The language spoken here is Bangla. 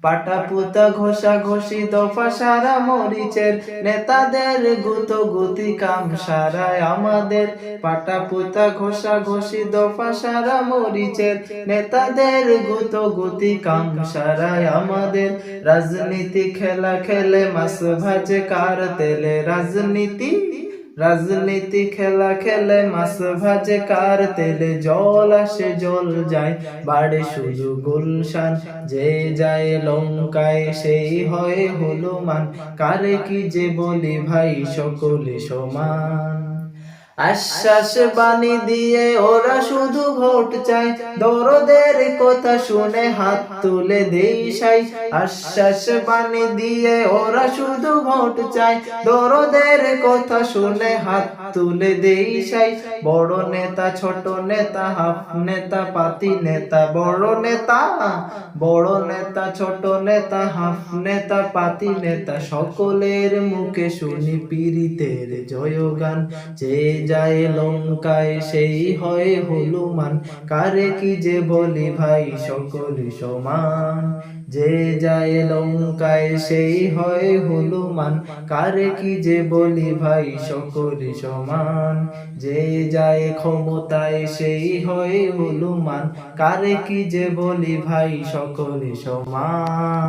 পাটাপুতা ঘষা ঘষি দফা সারা মরিচের নেতাদের গুতি কাম সারায় আমাদের। পাটাপুতা ঘষা ঘষি দফা সারা মরিচের নেতাদের গুতি কাম সারায় আমাদের। রাজনীতি খেলা খেলে মাছ ভাজে কার তেলে, রাজনীতি খেলা খেলে মাছ ভাজে কার তেলে। জল আসে জল যায় বাড়ে শুধু গুলশান, যে যায় লঙ্কায় সেই হয় হনুমান। কারে কি যে বলি ভাই সকলে সমান। আশ্বাস বাণী দিয়ে ওরা শুধু ভোট চায়, দরদের কথা শুনে হাত তুলে দেই সাই। আশ্বাস বাণী দিয়ে ওরা শুধু ভোট চায়, দরদের কথা শুনে হাত তুলে দেই সাই। বড় নেতা ছোট নেতা হাফ নেতা পাতি নেতা, বড় নেতা ছোট নেতা হাফ নেতা পাতি নেতা, সকলের মুখে শুনি পীড়িতের জয়গান। যে যায় লঙ্কায় সেই হয় হনুমান, কারে কি যে বলি ভাই সকলে সমান। যে যায় লঙ্কায় সেই হয় হনুমান, কারে কি যে বলি ভাই সকলে সমান। যে যায় ক্ষমতায় সেই হয় হনুমান, কারে কি যে বলি ভাই সকলে সমান।